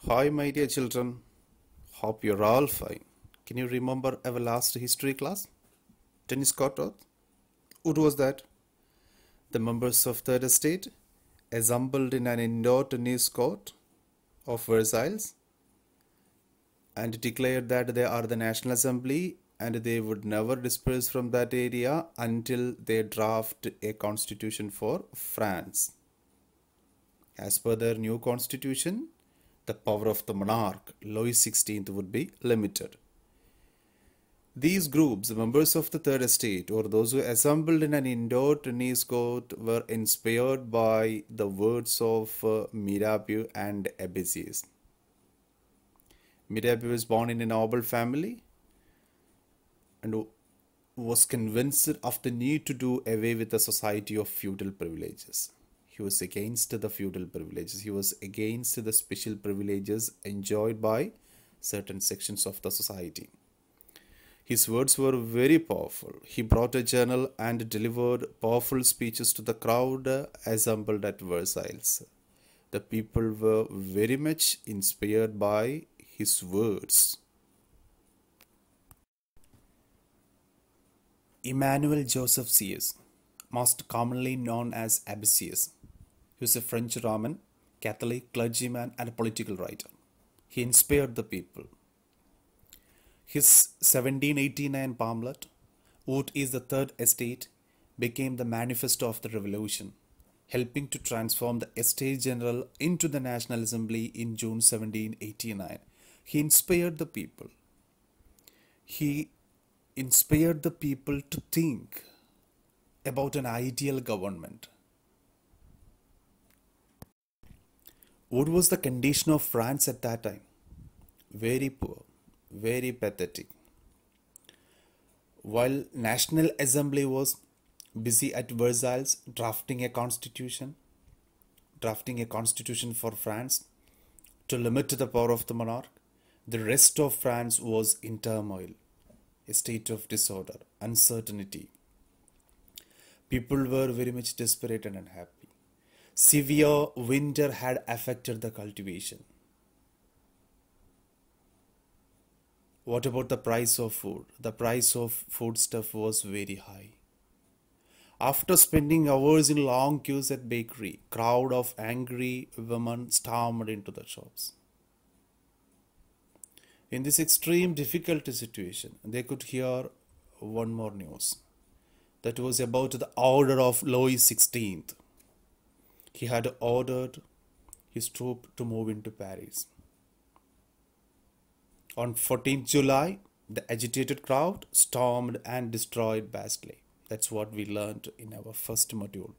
Hi, my dear children. Hope you're all fine. Can you remember our last history class? Tennis court oath? What was that? The members of Third Estate assembled in an indoor tennis court of Versailles and declared that they are the National Assembly and they would never disperse from that area until they draft a constitution for France. As per their new constitution, the power of the monarch, Louis XVI, would be limited. These groups, members of the Third Estate, or those who assembled in an indoor tennis court, were inspired by the words of Mirabeau and Abessies. Mirabeau was born in a noble family and was convinced of the need to do away with the society of feudal privileges. He was against the feudal privileges. He was against the special privileges enjoyed by certain sections of the society. His words were very powerful. He brought a journal and delivered powerful speeches to the crowd assembled at Versailles. The people were very much inspired by his words. Emmanuel Joseph Sieyès, most commonly known as Abessies, he was a French Roman, Catholic clergyman and political writer. He inspired the people. His 1789 pamphlet, What is the Third Estate, became the manifesto of the revolution, helping to transform the Estates General into the National Assembly in June 1789. He inspired the people. He inspired the people to think about an ideal government. What was the condition of France at that time? Very poor, very pathetic. While National Assembly was busy at Versailles drafting a constitution for France to limit the power of the monarch, the rest of France was in turmoil, a state of disorder, uncertainty. People were very much desperate and unhappy. Severe winter had affected the cultivation. What about the price of food? The price of foodstuff was very high. After spending hours in long queues at bakery, crowd of angry women stormed into the shops. In this extreme difficult situation, they could hear one more news. That was about the order of Louis XVI. He had ordered his troops to move into Paris. On 14th July, the agitated crowd stormed and destroyed Bastille. That's what we learned in our first module.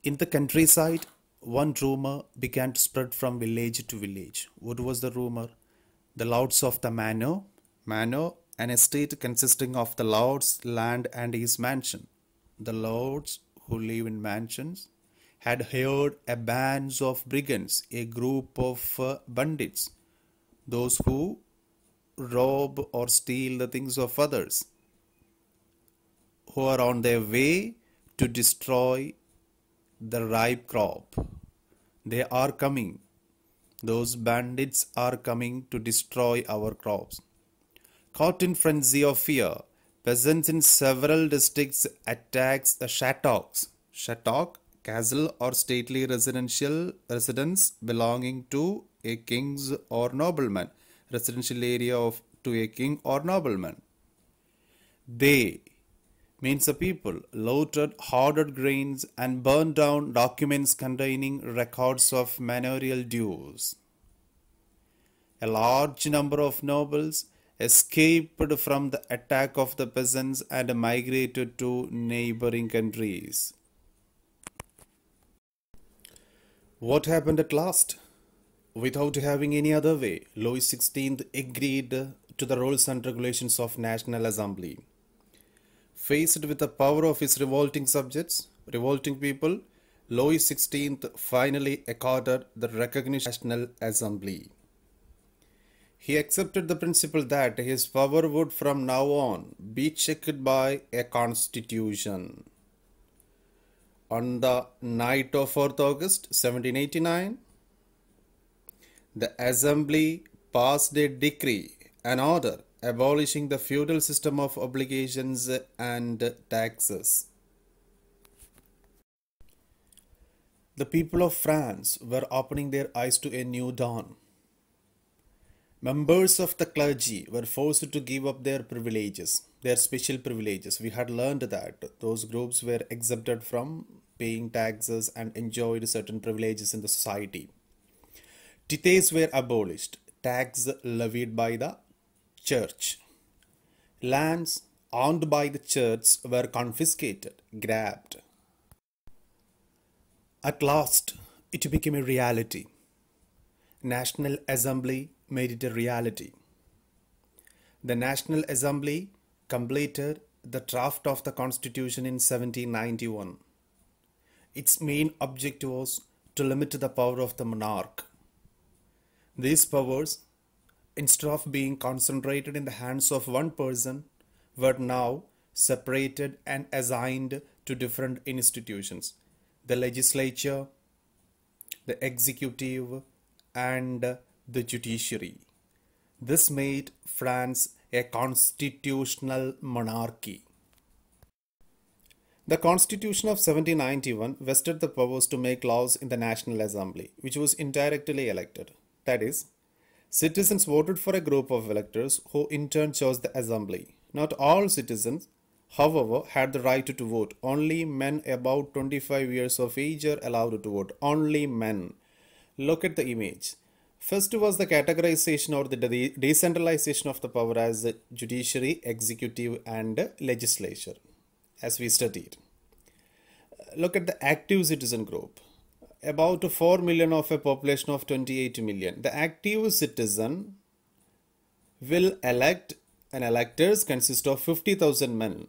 In the countryside, one rumor began to spread from village to village. What was the rumor? The lords of the manor, an estate consisting of the lord's land and his mansion. The lords who live in mansions had hired a band of brigands, a group of bandits, those who rob or steal the things of others, who are on their way to destroy the ripe crop. They are coming. Those bandits are coming to destroy our crops. Caught in frenzy of fear, peasants in several districts attacked the chateaux. Chateau, castle or stately residential residence belonging to a king's or nobleman. Residential area to a king or nobleman. They, means the people, looted, hoarded grains and burned down documents containing records of manorial dues. A large number of nobles escaped from the attack of the peasants and migrated to neighboring countries. What happened at last? Without having any other way, Louis XVI agreed to the rules and regulations of National Assembly. Faced with the power of his revolting subjects, revolting people, Louis XVI finally accorded the recognition of National Assembly. He accepted the principle that his power would from now on be checked by a constitution. On the night of 4th August 1789, The assembly passed a decree, an order abolishing the feudal system of obligations and taxes. The people of France were opening their eyes to a new dawn. Members of the clergy were forced to give up their privileges, their special privileges. We had learned that those groups were exempted from paying taxes and enjoyed certain privileges in the society. Tithes were abolished, tax levied by the church. Lands owned by the church were confiscated, grabbed. At last, it became a reality. National Assembly made it a reality. The National Assembly completed the draft of the Constitution in 1791. Its main objective was to limit the power of the monarch. These powers, instead of being concentrated in the hands of one person, were now separated and assigned to different institutions: the legislature, the executive, and the judiciary. This made France a constitutional monarchy. The Constitution of 1791 vested the powers to make laws in the National Assembly, which was indirectly elected. That is, citizens voted for a group of electors who in turn chose the assembly. Not all citizens, however, had the right to vote. Only men above 25 years of age are allowed to vote. Only men. Look at the image. First was the categorization or the decentralization of the power as the judiciary, executive, and legislature, as we studied. Look at the active citizen group. About 4 million of a population of 28 million. The active citizen will elect, and electors consist of 50,000 men.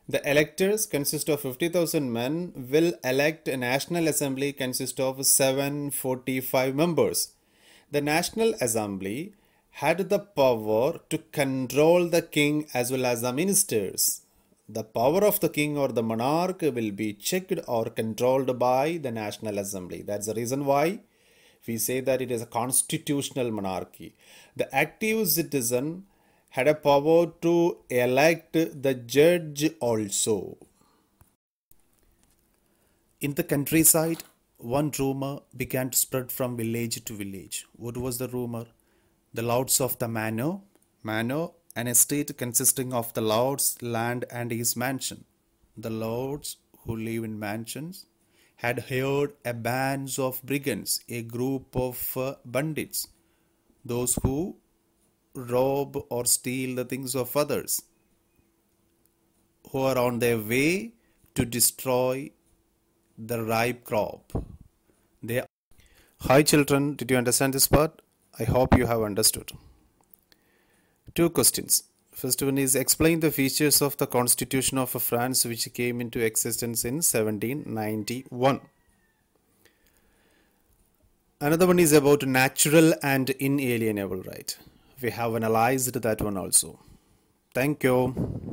The electors consist of 50,000 men will elect a National Assembly consist of 745 members. The National Assembly had the power to control the king as well as the ministers. The power of the king or the monarch will be checked or controlled by the National Assembly. That's the reason why we say that it is a constitutional monarchy. The active citizen had a power to elect the judge also. In the countryside, one rumor began to spread from village to village. What was the rumor? The lords of the manor, an estate consisting of the lord's land and his mansion. The lords who live in mansions had hired a band of brigands, a group of bandits, those who rob or steal the things of others, who are on their way to destroy the ripe crop. They Hi children, did you understand this part? I hope you have understood. Two questions. First one is explain the features of the Constitution of France which came into existence in 1791. Another one is about natural and inalienable right. We have analyzed that one also. Thank you.